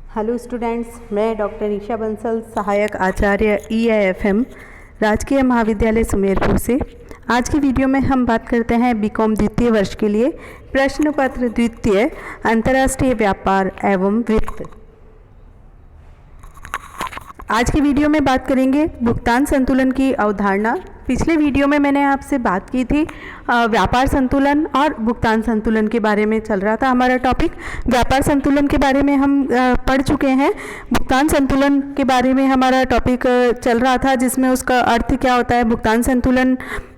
Hello students, मैं doctor Isha Bansal, सहायक आचार्य EIFM राजकीय महाविद्यालय सुमेरपुर से। आज की वीडियो में हम बात करते हैं बीकॉम द्वितीय वर्ष के लिए प्रश्न पत्र द्वितीय अंतर्राष्ट्रीय व्यापार एवं वित्त। आज की वीडियो में बात करेंगे भुगतान संतुलन की अवधारणा। पिछले वीडियो में मैंने आपसे बात की थी व्यापार संतुलन और भुगतान संतुलन के बारे में चल रहा था हमारा टॉपिक। व्यापार संतुलन के बारे में हम पढ़ चुके हैं। भुगतान संतुलन के बारे में हमारा टॉपिक चल रहा था, जिसमें उसका अर्थ क्या होता है, भुगतान संतुलन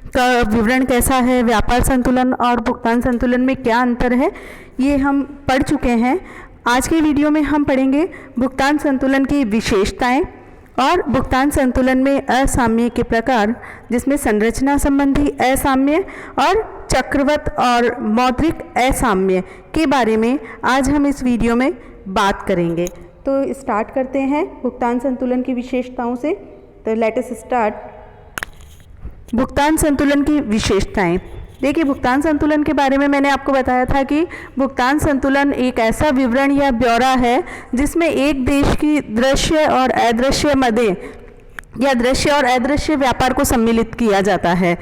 का विवरण कैसा है, व्यापार संतुलन और भुगतान संतुलन में क्या अंतर है, ये हम पढ़ चुके हैं। आज के वीडियो में हम पढ़ेंगे भुगतान संतुलन की विशेषताएं और भुगतान संतुलन में असाम्य के प्रकार, जिसमें संरचना संबंधी असाम्य और चक्रवत और मौद्रिक असाम्य के बारे में आज हम इस वीडियो में बात करेंगे। तो स्टार्ट करते हैं भुगतान संतुलन की विशेषताओं से। तो लेट अस स्टार्ट। भुगतान संतुलन की विशेषताएं। देखिए, भुगतान संतुलन के बारे में मैंने आपको बताया था कि भुगतान संतुलन एक ऐसा विवरण या ब्यौरा है जिसमें एक देश की दृश्य और अदृश्य मदे या दृश्य और अदृश्य व्यापार को सम्मिलित किया जाता है।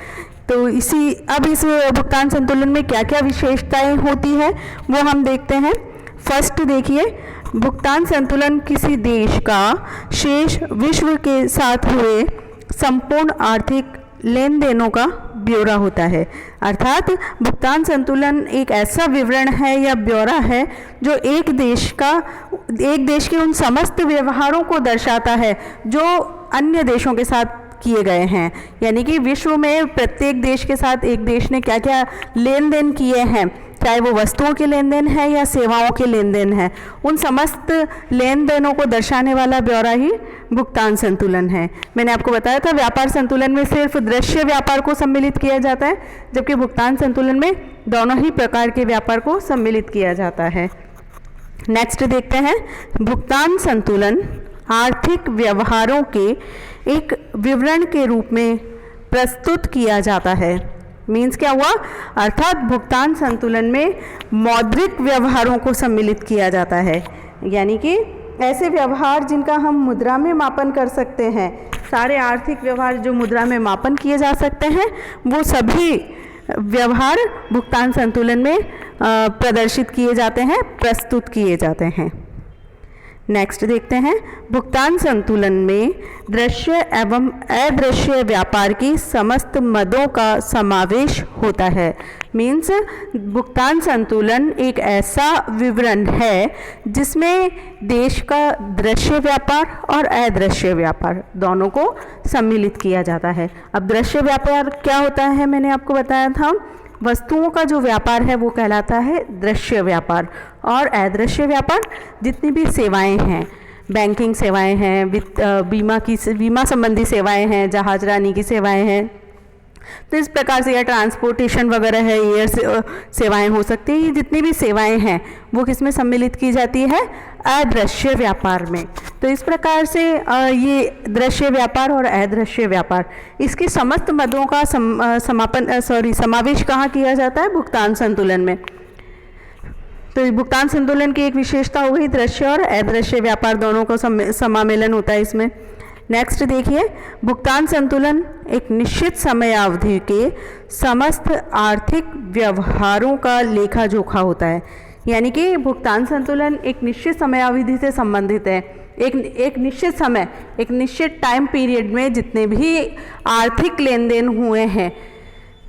तो इस भुगतान संतुलन में क्या क्या विशेषताएं होती है वो हम देखते हैं। फर्स्ट देखिए, भुगतान संतुलन किसी देश का शेष विश्व के साथ हुए संपूर्ण आर्थिक लेन देनों का ब्यौरा होता है। अर्थात भुगतान संतुलन एक ऐसा विवरण है या ब्यौरा है जो एक देश के उन समस्त व्यवहारों को दर्शाता है जो अन्य देशों के साथ किए गए हैं। यानी कि विश्व में प्रत्येक देश के साथ एक देश ने क्या क्या लेन देन किए हैं, चाहे वो वस्तुओं के लेन देन है या सेवाओं के लेन देन है, उन समस्त लेन देनों को दर्शाने वाला ब्यौरा ही भुगतान संतुलन है। मैंने आपको बताया था व्यापार संतुलन में सिर्फ दृश्य व्यापार को सम्मिलित किया जाता है, जबकि भुगतान संतुलन में दोनों ही प्रकार के व्यापार को सम्मिलित किया जाता है। नेक्स्ट देखते हैं, भुगतान संतुलन आर्थिक व्यवहारों के एक विवरण के रूप में प्रस्तुत किया जाता है। मीन्स क्या हुआ, अर्थात भुगतान संतुलन में मौद्रिक व्यवहारों को सम्मिलित किया जाता है। यानी कि ऐसे व्यवहार जिनका हम मुद्रा में मापन कर सकते हैं, सारे आर्थिक व्यवहार जो मुद्रा में मापन किए जा सकते हैं, वो सभी व्यवहार भुगतान संतुलन में प्रदर्शित किए जाते हैं, प्रस्तुत किए जाते हैं। नेक्स्ट देखते हैं, भुगतान संतुलन में दृश्य एवं अदृश्य व्यापार की समस्त मदों का समावेश होता है। मीन्स भुगतान संतुलन एक ऐसा विवरण है जिसमें देश का दृश्य व्यापार और अदृश्य व्यापार दोनों को सम्मिलित किया जाता है। अब दृश्य व्यापार क्या होता है, मैंने आपको बताया था, वस्तुओं का जो व्यापार है वो कहलाता है दृश्य व्यापार, और अदृश्य व्यापार जितनी भी सेवाएं हैं, बैंकिंग सेवाएं हैं, बीमा संबंधी सेवाएं हैं, जहाजरानी की सेवाएं हैं, तो इस प्रकार से या ट्रांसपोर्टेशन वगैरह है, एयर सेवाएं हो सकती हैं। ये जितनी भी सेवाएं हैं वो किस में सम्मिलित की जाती है, अदृश्य व्यापार में। तो इस प्रकार से ये दृश्य व्यापार और अदृश्य व्यापार, इसके समस्त मदों का समावेश कहाँ किया जाता है, भुगतान संतुलन में। तो भुगतान संतुलन की एक विशेषता हो गई, दृश्य और अदृश्य व्यापार दोनों का समामेलन होता है इसमें। नेक्स्ट देखिए, भुगतान संतुलन एक निश्चित समयावधि के समस्त आर्थिक व्यवहारों का लेखा जोखा होता है। यानी कि भुगतान संतुलन एक निश्चित समयावधि से संबंधित है। एक निश्चित समय, एक निश्चित टाइम पीरियड में जितने भी आर्थिक लेन देन हुए हैं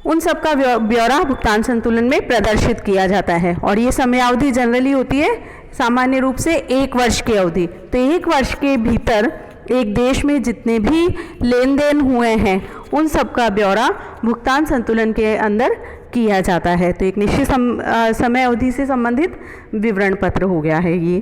उन सब का ब्यौरा भुगतान संतुलन में प्रदर्शित किया जाता है। और ये समयावधि जनरली होती है सामान्य रूप से 1 वर्ष की अवधि। तो 1 वर्ष के भीतर एक देश में जितने भी लेन देन हुए हैं उन सब का ब्यौरा भुगतान संतुलन के अंदर किया जाता है। तो एक निश्चित समय अवधि से संबंधित विवरण पत्र हो गया है ये।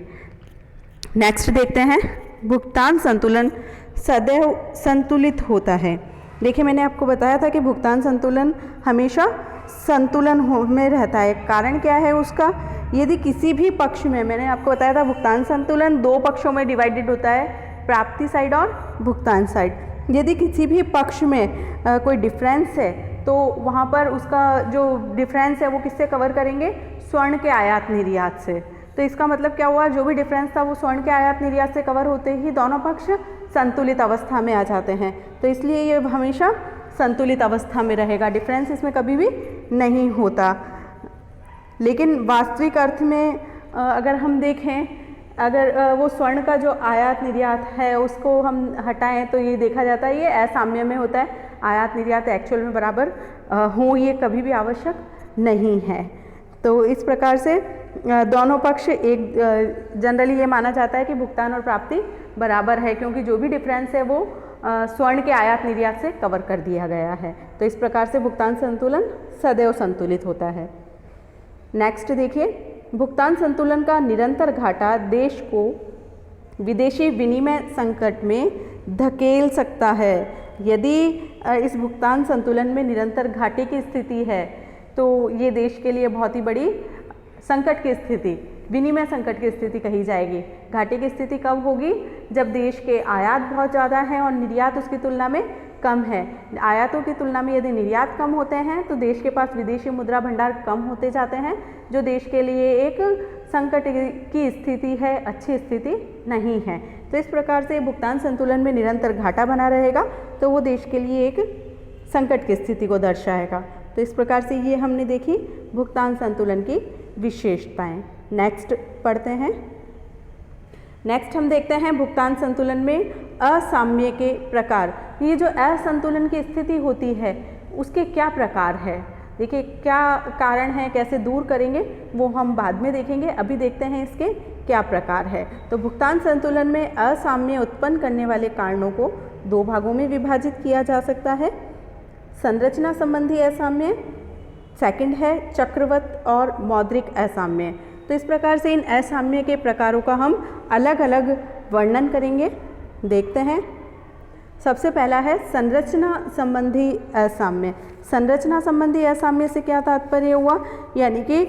नेक्स्ट देखते हैं, भुगतान संतुलन सदैव संतुलित होता है। देखिए, मैंने आपको बताया था कि भुगतान संतुलन हमेशा संतुलन में रहता है। कारण क्या है उसका, यदि किसी भी पक्ष में, मैंने आपको बताया था भुगतान संतुलन 2 पक्षों में डिवाइडेड होता है, प्राप्ति साइड और भुगतान साइड। यदि किसी भी पक्ष में कोई डिफरेंस है तो वहाँ पर उसका जो डिफरेंस है वो किससे कवर करेंगे, स्वर्ण के आयात निर्यात से। तो इसका मतलब क्या हुआ, जो भी डिफरेंस था वो स्वर्ण के आयात निर्यात से कवर होते ही दोनों पक्ष संतुलित अवस्था में आ जाते हैं। तो इसलिए ये हमेशा संतुलित अवस्था में रहेगा, डिफरेंस इसमें कभी भी नहीं होता। लेकिन वास्तविक अर्थ में अगर हम देखें, अगर वो स्वर्ण का जो आयात निर्यात है उसको हम हटाएं तो ये देखा जाता है ये असाम्य में होता है। आयात निर्यात एक्चुअल में बराबर हो ये कभी भी आवश्यक नहीं है। तो इस प्रकार से दोनों पक्ष एक जनरली ये माना जाता है कि भुगतान और प्राप्ति बराबर है, क्योंकि जो भी डिफरेंस है वो स्वर्ण के आयात निर्यात से कवर कर दिया गया है। तो इस प्रकार से भुगतान संतुलन सदैव संतुलित होता है। नेक्स्ट देखिए, भुगतान संतुलन का निरंतर घाटा देश को विदेशी विनिमय संकट में धकेल सकता है। यदि इस भुगतान संतुलन में निरंतर घाटे की स्थिति है तो ये देश के लिए बहुत ही बड़ी संकट की स्थिति, विनिमय संकट की स्थिति कही जाएगी। घाटे की स्थिति कब होगी, जब देश के आयात बहुत ज़्यादा हैं और निर्यात उसकी तुलना में कम है। आयातों की तुलना में यदि निर्यात कम होते हैं तो देश के पास विदेशी मुद्रा भंडार कम होते जाते हैं, जो देश के लिए एक संकट की स्थिति है, अच्छी स्थिति नहीं है। तो इस प्रकार से भुगतान संतुलन में निरंतर घाटा बना रहेगा तो वो देश के लिए एक संकट की स्थिति को दर्शाएगा। तो इस प्रकार से ये हमने देखी भुगतान संतुलन की विशेषताएं। नेक्स्ट पढ़ते हैं। नेक्स्ट हम देखते हैं भुगतान संतुलन में असाम्य के प्रकार। ये जो असंतुलन की स्थिति होती है उसके क्या प्रकार है, देखिए क्या कारण है, कैसे दूर करेंगे वो हम बाद में देखेंगे। अभी देखते हैं इसके क्या प्रकार है। तो भुगतान संतुलन में असाम्य उत्पन्न करने वाले कारणों को दो भागों में विभाजित किया जा सकता है। संरचना संबंधी असाम्य, सेकंड है चक्रवत और मौद्रिक असाम्य। तो इस प्रकार से इन असाम्य के प्रकारों का हम अलग अलग वर्णन करेंगे। देखते हैं। सबसे पहला है संरचना संबंधी असाम्य। संरचना संबंधी असाम्य से क्या तात्पर्य हुआ, यानी कि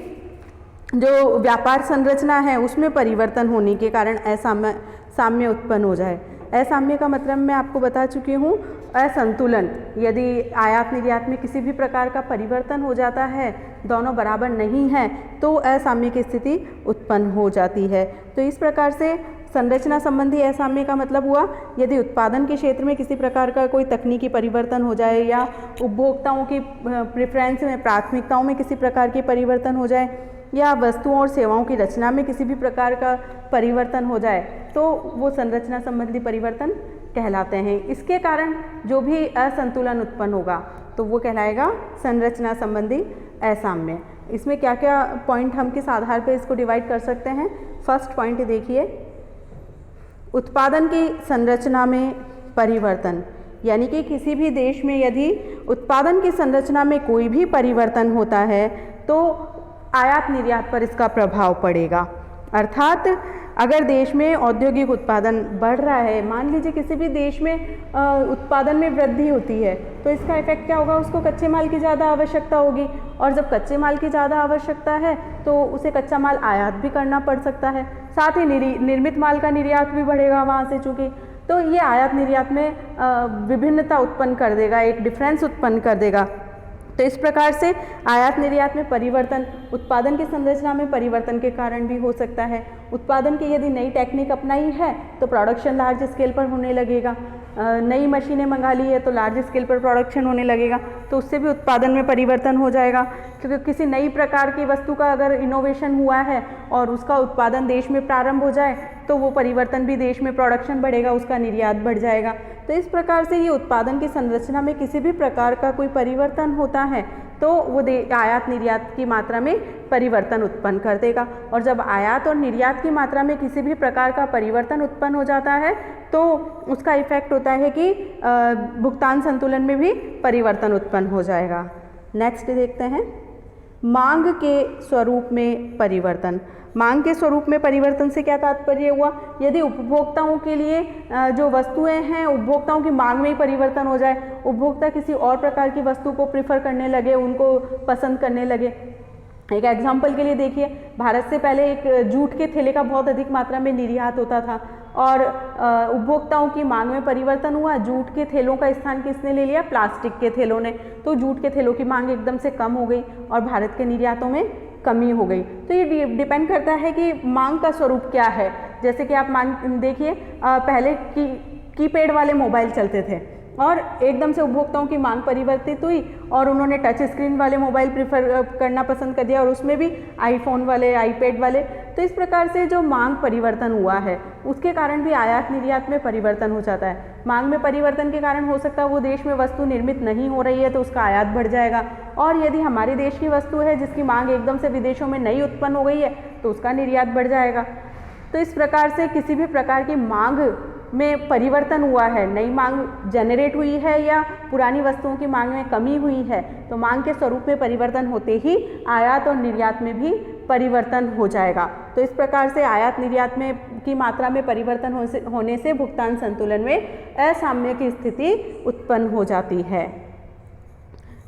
जो व्यापार संरचना है उसमें परिवर्तन होने के कारण साम्य उत्पन्न हो जाए। असाम्य का मतलब मैं आपको बता चुकी हूँ, असंतुलन, यदि आयात निर्यात में किसी भी प्रकार का परिवर्तन हो जाता है, दोनों बराबर नहीं है तो असाम्य की स्थिति उत्पन्न हो जाती है। तो इस प्रकार से संरचना संबंधी असाम्य का मतलब हुआ यदि उत्पादन के क्षेत्र में किसी प्रकार का कोई तकनीकी परिवर्तन हो जाए या उपभोक्ताओं की प्रेफरेंस में, प्राथमिकताओं में किसी प्रकार के परिवर्तन हो जाए या वस्तुओं और सेवाओं की रचना में किसी भी प्रकार का परिवर्तन हो जाए तो वो संरचना संबंधी परिवर्तन कहलाते हैं। इसके कारण जो भी असंतुलन उत्पन्न होगा तो वो कहलाएगा संरचना संबंधी असाम्य। इसमें क्या क्या पॉइंट हम किस आधार पर इसको डिवाइड कर सकते हैं। फर्स्ट पॉइंट देखिए, उत्पादन की संरचना में परिवर्तन, यानी कि किसी भी देश में यदि उत्पादन की संरचना में कोई भी परिवर्तन होता है तो आयात निर्यात पर इसका प्रभाव पड़ेगा। अर्थात अगर देश में औद्योगिक उत्पादन बढ़ रहा है, मान लीजिए किसी भी देश में उत्पादन में वृद्धि होती है तो इसका इफेक्ट क्या होगा, उसको कच्चे माल की ज़्यादा आवश्यकता होगी और जब कच्चे माल की ज़्यादा आवश्यकता है तो उसे कच्चा माल आयात भी करना पड़ सकता है, साथ ही निर्मित माल का निर्यात भी बढ़ेगा वहाँ से, चूँकि तो ये आयात निर्यात में विभिन्नता उत्पन्न कर देगा, एक डिफरेंस उत्पन्न कर देगा। तो इस प्रकार से आयात निर्यात में परिवर्तन उत्पादन की संरचना में परिवर्तन के कारण भी हो सकता है। उत्पादन की यदि नई टेक्निक अपनाई है तो प्रोडक्शन लार्ज स्केल पर होने लगेगा, नई मशीनें मंगा ली है तो लार्ज स्केल पर प्रोडक्शन होने लगेगा, तो उससे भी उत्पादन में परिवर्तन हो जाएगा। क्योंकि किसी नई प्रकार की वस्तु का अगर इनोवेशन हुआ है और उसका उत्पादन देश में प्रारंभ हो जाए तो वो परिवर्तन भी देश में प्रोडक्शन बढ़ेगा, उसका निर्यात बढ़ जाएगा। तो इस प्रकार से ये उत्पादन की संरचना में किसी भी प्रकार का कोई परिवर्तन होता है तो वो आयात निर्यात की मात्रा में परिवर्तन उत्पन्न कर देगा, और जब आयात और निर्यात की मात्रा में किसी भी प्रकार का परिवर्तन उत्पन्न हो जाता है तो उसका इफेक्ट होता है कि भुगतान संतुलन में भी परिवर्तन उत्पन्न हो जाएगा। नेक्स्ट देखते हैं, मांग के स्वरूप में परिवर्तन। मांग के स्वरूप में परिवर्तन से क्या तात्पर्य हुआ, यदि उपभोक्ताओं के लिए जो वस्तुएं हैं उपभोक्ताओं की मांग में ही परिवर्तन हो जाए, उपभोक्ता किसी और प्रकार की वस्तु को प्रिफर करने लगे, उनको पसंद करने लगे। एक एग्जाम्पल के लिए देखिए, भारत से पहले एक जूट के थैले का बहुत अधिक मात्रा में निर्यात होता था और उपभोक्ताओं की मांग में परिवर्तन हुआ, जूट के थैलों का स्थान किसने ले लिया, प्लास्टिक के थैलों ने। तो जूट के थैलों की मांग एकदम से कम हो गई और भारत के निर्यातों में कमी हो गई। तो ये डिपेंड करता है कि मांग का स्वरूप क्या है। जैसे कि आप देखिए पहले कीपैड वाले मोबाइल चलते थे और एकदम से उपभोक्ताओं की मांग परिवर्तित हुई और उन्होंने टच स्क्रीन वाले मोबाइल प्रीफर करना पसंद कर दिया और उसमें भी आईफोन वाले, आईपैड वाले। तो इस प्रकार से जो मांग परिवर्तन हुआ है उसके कारण भी आयात निर्यात में परिवर्तन हो जाता है। मांग में परिवर्तन के कारण हो सकता है वो देश में वस्तु निर्मित नहीं हो रही है तो उसका आयात बढ़ जाएगा, और यदि हमारे देश की वस्तु है जिसकी मांग एकदम से विदेशों में नई उत्पन्न हो गई है तो उसका निर्यात बढ़ जाएगा। तो इस प्रकार से किसी भी प्रकार की मांग में परिवर्तन हुआ है, नई मांग जनरेट हुई है या पुरानी वस्तुओं की मांग में कमी हुई है, तो मांग के स्वरूप में परिवर्तन होते ही आयात और निर्यात में भी परिवर्तन हो जाएगा। तो इस प्रकार से आयात निर्यात में की मात्रा में परिवर्तन होने से भुगतान संतुलन में असाम्य की स्थिति उत्पन्न हो जाती है।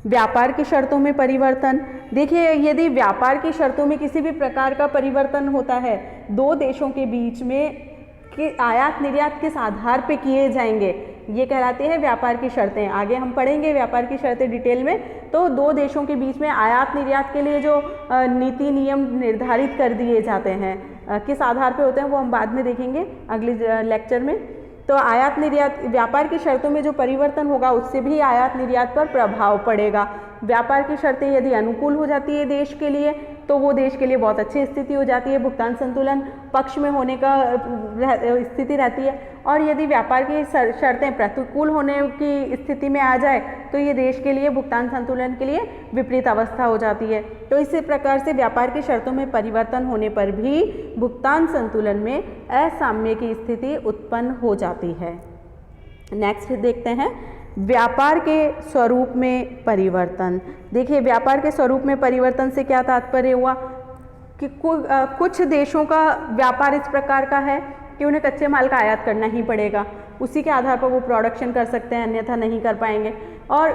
व्यापार की शर्तों में परिवर्तन, देखिए यदि व्यापार की शर्तों में किसी भी प्रकार का परिवर्तन होता है, दो देशों के बीच में कि आयात निर्यात किस आधार पे किए जाएंगे, ये कहलाती है व्यापार की शर्तें। आगे हम पढ़ेंगे व्यापार की शर्तें डिटेल में। तो दो देशों के बीच में आयात निर्यात के लिए जो नीति नियम निर्धारित कर दिए जाते हैं किस आधार पे होते हैं वो हम बाद में देखेंगे अगले लेक्चर में। तो आयात निर्यात व्यापार की शर्तों में जो परिवर्तन होगा उससे भी आयात निर्यात पर प्रभाव पड़ेगा। व्यापार की शर्तें यदि अनुकूल हो जाती है देश के लिए तो वो देश के लिए बहुत अच्छी स्थिति हो जाती है, भुगतान संतुलन पक्ष में होने का स्थिति रहती है। और यदि व्यापार की शर्तें प्रतिकूल होने की स्थिति में आ जाए तो ये देश के लिए भुगतान संतुलन के लिए विपरीत अवस्था हो जाती है। तो इसी प्रकार से व्यापार की शर्तों में परिवर्तन होने पर भी भुगतान संतुलन में असाम्य की स्थिति उत्पन्न हो जाती है। नेक्स्ट देखते हैं व्यापार के स्वरूप में परिवर्तन। देखिए व्यापार के स्वरूप में परिवर्तन से क्या तात्पर्य हुआ कि कुछ देशों का व्यापार इस प्रकार का है कि उन्हें कच्चे माल का आयात करना ही पड़ेगा, उसी के आधार पर वो प्रोडक्शन कर सकते हैं, अन्यथा नहीं कर पाएंगे। और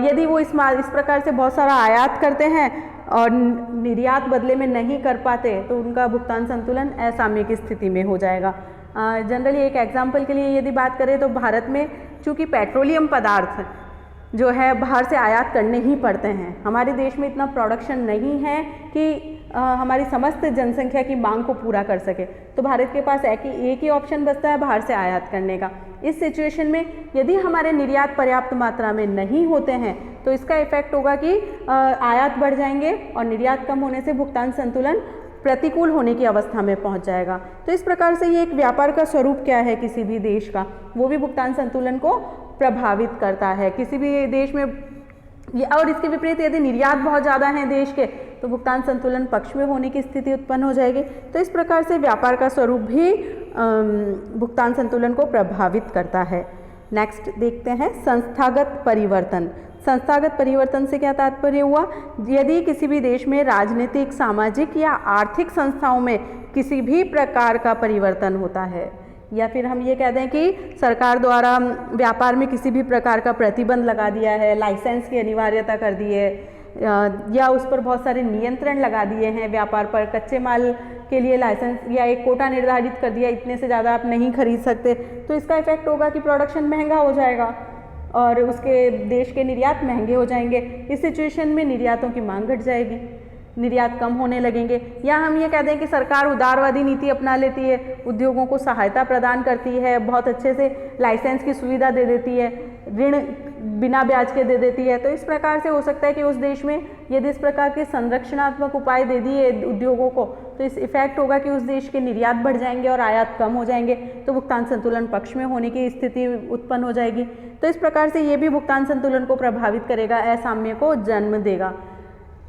यदि वो इस प्रकार से बहुत सारा आयात करते हैं और निर्यात बदले में नहीं कर पाते तो उनका भुगतान संतुलन असाम्य की स्थिति में हो जाएगा। जनरली एक एग्जाम्पल के लिए यदि बात करें तो भारत में चूँकि पेट्रोलियम पदार्थ जो है बाहर से आयात करने ही पड़ते हैं, हमारे देश में इतना प्रोडक्शन नहीं है कि हमारी समस्त जनसंख्या की मांग को पूरा कर सके, तो भारत के पास एक ही ऑप्शन बचता है बाहर से आयात करने का। इस सिचुएशन में यदि हमारे निर्यात पर्याप्त मात्रा में नहीं होते हैं तो इसका इफेक्ट होगा कि आयात बढ़ जाएंगे और निर्यात कम होने से भुगतान संतुलन प्रतिकूल होने की अवस्था में पहुंच जाएगा। तो इस प्रकार से ये एक व्यापार का स्वरूप क्या है किसी भी देश का, वो भी भुगतान संतुलन को प्रभावित करता है किसी भी देश में। और इसके विपरीत यदि निर्यात बहुत ज़्यादा है देश के तो भुगतान संतुलन पक्ष में होने की स्थिति उत्पन्न हो जाएगी। तो इस प्रकार से व्यापार का स्वरूप भी भुगतान संतुलन को प्रभावित करता है। नेक्स्ट देखते हैं संस्थागत परिवर्तन। संस्थागत परिवर्तन से क्या तात्पर्य हुआ, यदि किसी भी देश में राजनीतिक, सामाजिक या आर्थिक संस्थाओं में किसी भी प्रकार का परिवर्तन होता है, या फिर हम ये कह दें कि सरकार द्वारा व्यापार में किसी भी प्रकार का प्रतिबंध लगा दिया है, लाइसेंस की अनिवार्यता कर दी है या उस पर बहुत सारे नियंत्रण लगा दिए हैं व्यापार पर, कच्चे माल के लिए लाइसेंस या एक कोटा निर्धारित कर दिया, इतने से ज़्यादा आप नहीं खरीद सकते, तो इसका इफेक्ट होगा कि प्रोडक्शन महंगा हो जाएगा और उसके देश के निर्यात महंगे हो जाएंगे। इस सिचुएशन में निर्यातों की मांग घट जाएगी, निर्यात कम होने लगेंगे। या हम ये कह दें कि सरकार उदारवादी नीति अपना लेती है, उद्योगों को सहायता प्रदान करती है, बहुत अच्छे से लाइसेंस की सुविधा दे देती है, ऋण बिना ब्याज के दे देती है। तो इस प्रकार से हो सकता है कि उस देश में यदि इस प्रकार के संरक्षणात्मक उपाय दे दिए उद्योगों को तो इस इफेक्ट होगा कि उस देश के निर्यात बढ़ जाएंगे और आयात कम हो जाएंगे, तो भुगतान संतुलन पक्ष में होने की स्थिति उत्पन्न हो जाएगी। तो इस प्रकार से ये भी भुगतान संतुलन को प्रभावित करेगा, असाम्य को जन्म देगा।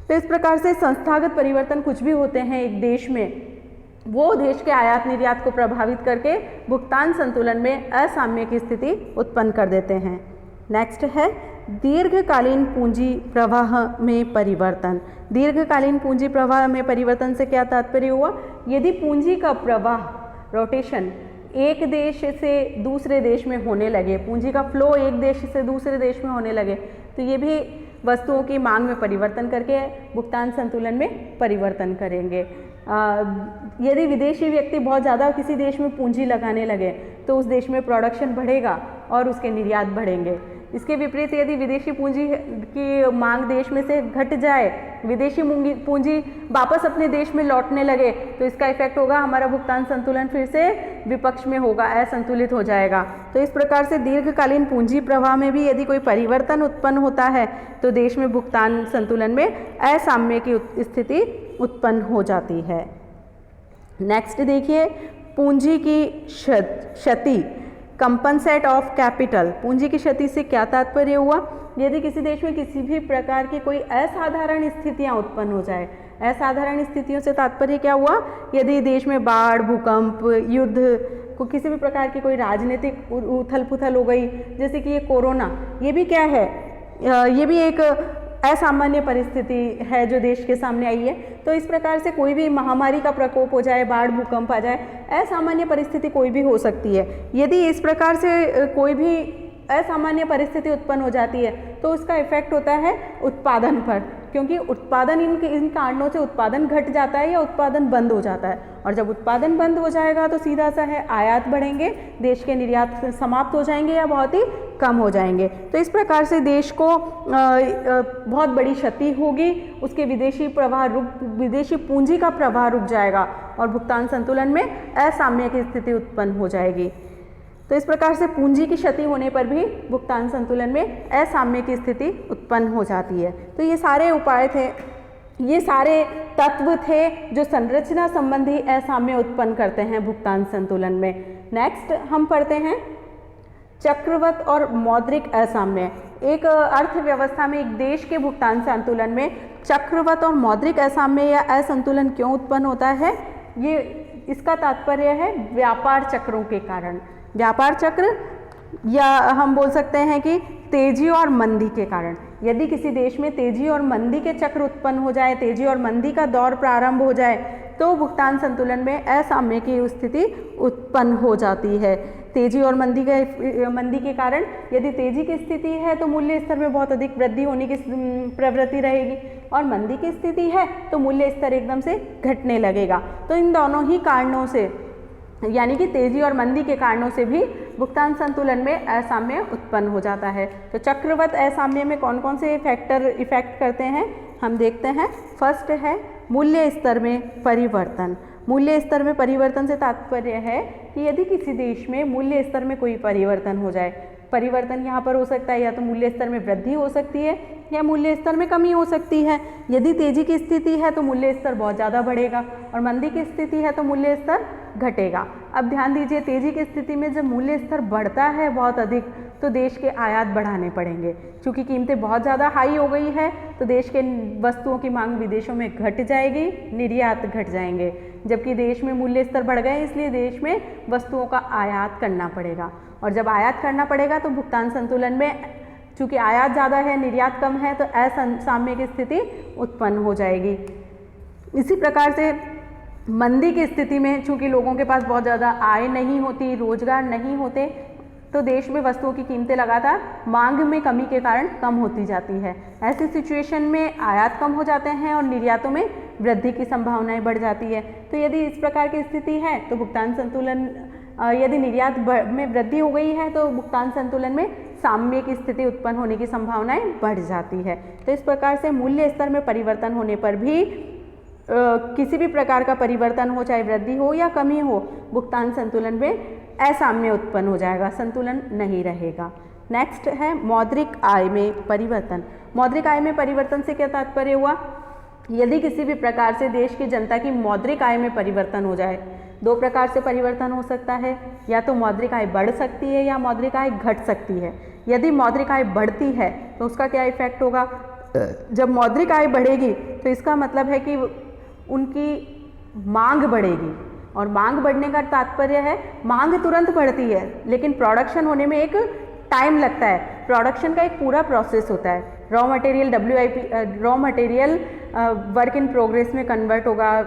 तो इस प्रकार से संस्थागत परिवर्तन कुछ भी होते हैं एक देश में, वो देश के आयात निर्यात को प्रभावित करके भुगतान संतुलन में असाम्य की स्थिति उत्पन्न कर देते हैं। नेक्स्ट है दीर्घकालीन पूंजी प्रवाह में परिवर्तन। दीर्घकालीन पूंजी प्रवाह में परिवर्तन से क्या तात्पर्य हुआ, यदि पूंजी का प्रवाह, रोटेशन एक देश से दूसरे देश में होने लगे, पूंजी का फ्लो एक देश से दूसरे देश में होने लगे, तो ये भी वस्तुओं की मांग में परिवर्तन करके भुगतान संतुलन में परिवर्तन करेंगे। यदि विदेशी व्यक्ति बहुत ज़्यादा किसी देश में पूंजी लगाने लगे तो उस देश में प्रोडक्शन बढ़ेगा और उसके निर्यात बढ़ेंगे। इसके विपरीत यदि विदेशी पूंजी की मांग देश में से घट जाए, विदेशी पूंजी वापस अपने देश में लौटने लगे, तो इसका इफेक्ट होगा हमारा भुगतान संतुलन फिर से विपक्ष में होगा, असंतुलित हो जाएगा। तो इस प्रकार से दीर्घकालीन पूंजी प्रवाह में भी यदि कोई परिवर्तन उत्पन्न होता है तो देश में भुगतान संतुलन में असाम्य की स्थिति उत्पन्न हो जाती है। नेक्स्ट देखिए, पूंजी की क्षति, कंपनसेट ऑफ कैपिटल। पूंजी की क्षति से क्या तात्पर्य हुआ? यदि किसी देश में किसी भी प्रकार की कोई असाधारण स्थितियां उत्पन्न हो जाए, असाधारण स्थितियों से तात्पर्य क्या हुआ? यदि देश में बाढ़, भूकंप, युद्ध, किसी भी प्रकार की कोई राजनीतिक उथल पुथल हो गई, जैसे कि ये कोरोना, ये भी क्या है, ये भी एक असामान्य परिस्थिति है जो देश के सामने आई है। तो इस प्रकार से कोई भी महामारी का प्रकोप हो जाए, बाढ़, भूकंप आ जाए, असामान्य परिस्थिति कोई भी हो सकती है। यदि इस प्रकार से कोई भी असामान्य परिस्थिति उत्पन्न हो जाती है तो उसका इफेक्ट होता है उत्पादन पर, क्योंकि उत्पादन इन कारणों से उत्पादन घट जाता है या उत्पादन बंद हो जाता है, और जब उत्पादन बंद हो जाएगा तो सीधा सा है आयात बढ़ेंगे, देश के निर्यात समाप्त हो जाएंगे या बहुत ही कम हो जाएंगे। तो इस प्रकार से देश को बहुत बड़ी क्षति होगी, उसके विदेशी पूंजी का प्रवाह रुक जाएगा और भुगतान संतुलन में असाम्य की स्थिति उत्पन्न हो जाएगी। तो इस प्रकार से पूंजी की क्षति होने पर भी भुगतान संतुलन में असाम्य की स्थिति उत्पन्न हो जाती है। तो ये सारे उपाय थे, ये सारे तत्व थे जो संरचना संबंधी असाम्य उत्पन्न करते हैं भुगतान संतुलन में। नेक्स्ट हम पढ़ते हैं चक्रवत और मौद्रिक असाम्य। एक अर्थव्यवस्था में, एक देश के भुगतान संतुलन में चक्रवत और मौद्रिक असाम्य या असंतुलन क्यों उत्पन्न होता है? ये इसका तात्पर्य है व्यापार चक्रों के कारण। व्यापार चक्र, या हम बोल सकते हैं कि तेजी और मंदी के कारण। यदि किसी देश में तेजी और मंदी के चक्र उत्पन्न हो जाए, तेजी और मंदी का दौर प्रारंभ हो जाए, तो भुगतान संतुलन में असाम्य की स्थिति उत्पन्न हो जाती है। तेजी और मंदी के कारण यदि तेजी की स्थिति है तो मूल्य स्तर में बहुत अधिक वृद्धि होने की प्रवृत्ति रहेगी, और मंदी की स्थिति है तो मूल्य स्तर एकदम से घटने लगेगा। तो इन दोनों ही कारणों से, यानी कि तेजी और मंदी के कारणों से भी भुगतान संतुलन में असाम्य उत्पन्न हो जाता है। तो चक्रवत असाम्य में कौन कौन से फैक्टर इफेक्ट करते हैं हम देखते हैं। फर्स्ट है मूल्य स्तर में परिवर्तन। मूल्य स्तर में परिवर्तन से तात्पर्य है कि यदि किसी देश में मूल्य स्तर में कोई परिवर्तन हो जाए, परिवर्तन यहाँ पर हो सकता है या तो मूल्य स्तर में वृद्धि हो सकती है या मूल्य स्तर में कमी हो सकती है। यदि तेजी की स्थिति है तो मूल्य स्तर बहुत ज़्यादा बढ़ेगा, और मंदी की स्थिति है तो मूल्य स्तर घटेगा। अब ध्यान दीजिए, तेजी की स्थिति में जब मूल्य स्तर बढ़ता है बहुत अधिक, तो देश के आयात बढ़ाने पड़ेंगे। चूँकि कीमतें बहुत ज़्यादा हाई हो गई है तो देश के वस्तुओं की मांग विदेशों में घट जाएगी, निर्यात घट जाएंगे। जबकि देश में मूल्य स्तर बढ़ गए, इसलिए देश में वस्तुओं का आयात करना पड़ेगा, और जब आयात करना पड़ेगा तो भुगतान संतुलन में, चूँकि आयात ज़्यादा है, निर्यात कम है, तो असाम्य की स्थिति उत्पन्न हो जाएगी। इसी प्रकार से मंदी की स्थिति में, चूँकि लोगों के पास बहुत ज़्यादा आय नहीं होती, रोजगार नहीं होते, तो देश में वस्तुओं की कीमतें लगातार मांग में कमी के कारण कम होती जाती है। ऐसी सिचुएशन में आयात कम हो जाते हैं और निर्यातों में वृद्धि की संभावनाएं बढ़ जाती है। तो यदि इस प्रकार की स्थिति है तो भुगतान संतुलन, यदि निर्यात में वृद्धि हो गई है तो भुगतान संतुलन में साम्य की स्थिति उत्पन्न होने की संभावनाएं बढ़ जाती है। तो इस प्रकार से मूल्य स्तर में परिवर्तन होने पर भी किसी भी प्रकार का परिवर्तन हो, चाहे वृद्धि हो या कमी हो, भुगतान संतुलन में असाम्य उत्पन्न हो जाएगा, संतुलन नहीं रहेगा। नेक्स्ट है मौद्रिक आय में परिवर्तन। मौद्रिक आय में परिवर्तन से क्या तात्पर्य हुआ? यदि किसी भी प्रकार से देश की जनता की मौद्रिक आय में परिवर्तन हो जाए, दो प्रकार से परिवर्तन हो सकता है, या तो मौद्रिक आय बढ़ सकती है या मौद्रिक आय घट सकती है। यदि मौद्रिक आय बढ़ती है तो उसका क्या इफेक्ट होगा? जब मौद्रिक आय बढ़ेगी तो इसका मतलब है कि उनकी मांग बढ़ेगी, और मांग बढ़ने का तात्पर्य है मांग तुरंत बढ़ती है लेकिन प्रोडक्शन होने में एक टाइम लगता है। प्रोडक्शन का एक पूरा प्रोसेस होता है। Raw material raw material work in progress में कन्वर्ट होगा,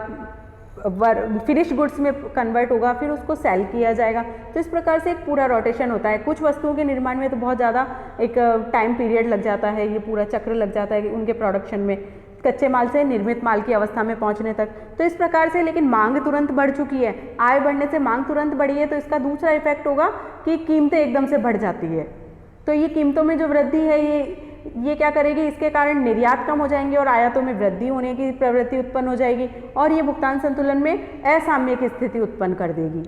फिनिश गुड्स में कन्वर्ट होगा, फिर उसको सेल किया जाएगा। तो इस प्रकार से एक पूरा रोटेशन होता है। कुछ वस्तुओं के निर्माण में तो बहुत ज़्यादा एक टाइम पीरियड लग जाता है, ये पूरा चक्र लग जाता है उनके प्रोडक्शन में, कच्चे माल से निर्मित माल की अवस्था में पहुंचने तक। तो इस प्रकार से, लेकिन मांग तुरंत बढ़ चुकी है, आय बढ़ने से मांग तुरंत बढ़ी है, तो इसका दूसरा इफेक्ट होगा कि कीमतें एकदम से बढ़ जाती है। तो ये कीमतों में जो वृद्धि है ये क्या करेगी, इसके कारण निर्यात कम हो जाएंगे और आयातों में वृद्धि होने की प्रवृत्ति उत्पन्न हो जाएगी और ये भुगतान संतुलन में असाम्य की स्थिति उत्पन्न कर देगी।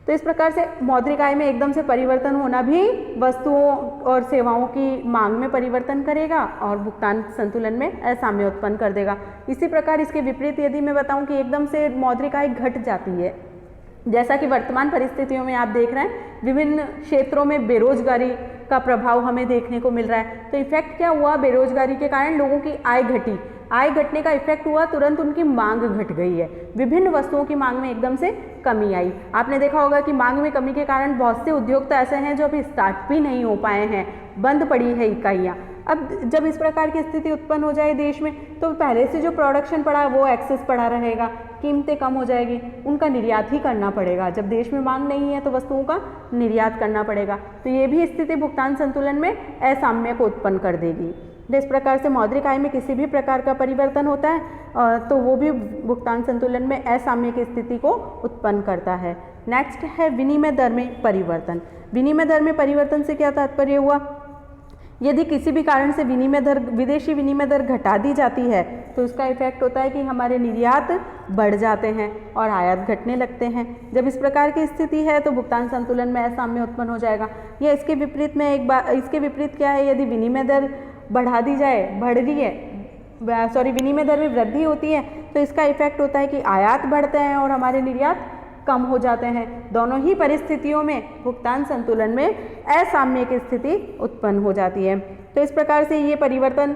तो इस प्रकार से मौद्रिक आय में एकदम से परिवर्तन होना भी वस्तुओं और सेवाओं की मांग में परिवर्तन करेगा और भुगतान संतुलन में असाम्य उत्पन्न कर देगा। इसी प्रकार इसके विपरीत यदि मैं बताऊं कि एकदम से मौद्रिक आय घट जाती है, जैसा कि वर्तमान परिस्थितियों में आप देख रहे हैं विभिन्न क्षेत्रों में बेरोजगारी का प्रभाव हमें देखने को मिल रहा है। तो इफेक्ट क्या हुआ, बेरोजगारी के कारण लोगों की आय घटी, आय घटने का इफेक्ट हुआ तुरंत उनकी मांग घट गई है, विभिन्न वस्तुओं की मांग में एकदम से कमी आई। आपने देखा होगा कि मांग में कमी के कारण बहुत से उद्योग तो ऐसे हैं जो अभी स्टार्ट भी नहीं हो पाए हैं, बंद पड़ी है इकाइयाँ। अब जब इस प्रकार की स्थिति उत्पन्न हो जाए देश में तो पहले से जो प्रोडक्शन पड़ा वो एक्सेस पड़ा रहेगा, कीमतें कम हो जाएगी, उनका निर्यात ही करना पड़ेगा। जब देश में मांग नहीं है तो वस्तुओं का निर्यात करना पड़ेगा। तो ये भी स्थिति भुगतान संतुलन में असाम्य को उत्पन्न कर देगी। तो इस प्रकार से मौद्रिक आय में किसी भी प्रकार का परिवर्तन होता है तो वो भी भुगतान संतुलन में असाम्य की स्थिति को उत्पन्न करता है। नेक्स्ट है विनिमय दर में परिवर्तन। विनिमय दर में परिवर्तन से क्या तात्पर्य हुआ, यदि किसी भी कारण से विनिमय दर, विदेशी विनिमय दर घटा दी जाती है तो उसका इफेक्ट होता है कि हमारे निर्यात बढ़ जाते हैं और आयात घटने लगते हैं। जब इस प्रकार की स्थिति है तो भुगतान संतुलन में असाम्य उत्पन्न हो जाएगा। या इसके विपरीत में इसके विपरीत क्या है, यदि विनिमय दर बढ़ा दी जाए, बढ़ रही है विनिमय दर में वृद्धि होती है तो इसका इफेक्ट होता है कि आयात बढ़ते हैं और हमारे निर्यात कम हो जाते हैं। दोनों ही परिस्थितियों में भुगतान संतुलन में असाम्य की स्थिति उत्पन्न हो जाती है। तो इस प्रकार से ये परिवर्तन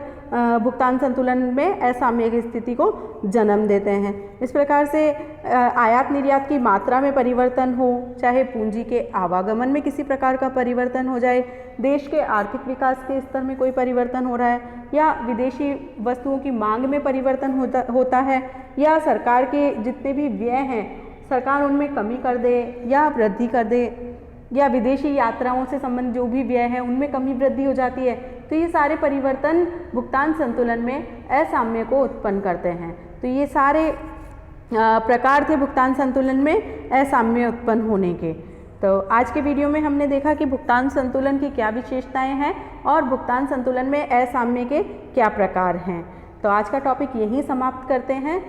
भुगतान संतुलन में असाम्य की स्थिति को जन्म देते हैं। इस प्रकार से आयात निर्यात की मात्रा में परिवर्तन हो, चाहे पूंजी के आवागमन में किसी प्रकार का परिवर्तन हो जाए, देश के आर्थिक विकास के स्तर में कोई परिवर्तन हो रहा है या विदेशी वस्तुओं की मांग में परिवर्तन होता है या सरकार के जितने भी व्यय हैं सरकार उनमें कमी कर दे या वृद्धि कर दे या विदेशी यात्राओं से संबंधित जो भी व्यय है उनमें कमी वृद्धि हो जाती है, तो ये सारे परिवर्तन भुगतान संतुलन में असाम्य को उत्पन्न करते हैं। तो ये सारे प्रकार थे भुगतान संतुलन में असाम्य उत्पन्न होने के। तो आज के वीडियो में हमने देखा कि भुगतान संतुलन की क्या विशेषताएं हैं और भुगतान संतुलन में असाम्य के क्या प्रकार हैं। तो आज का टॉपिक यहीं समाप्त करते हैं।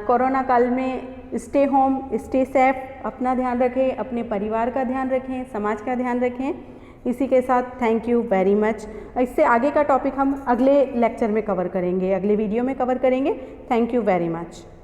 कोरोना काल में स्टे होम, स्टे सेफ, अपना ध्यान रखें, अपने परिवार का ध्यान रखें, समाज का ध्यान रखें। इसी के साथ थैंक यू वेरी मच। इससे आगे का टॉपिक हम अगले लेक्चर में कवर करेंगे, अगले वीडियो में कवर करेंगे। Thank you very much.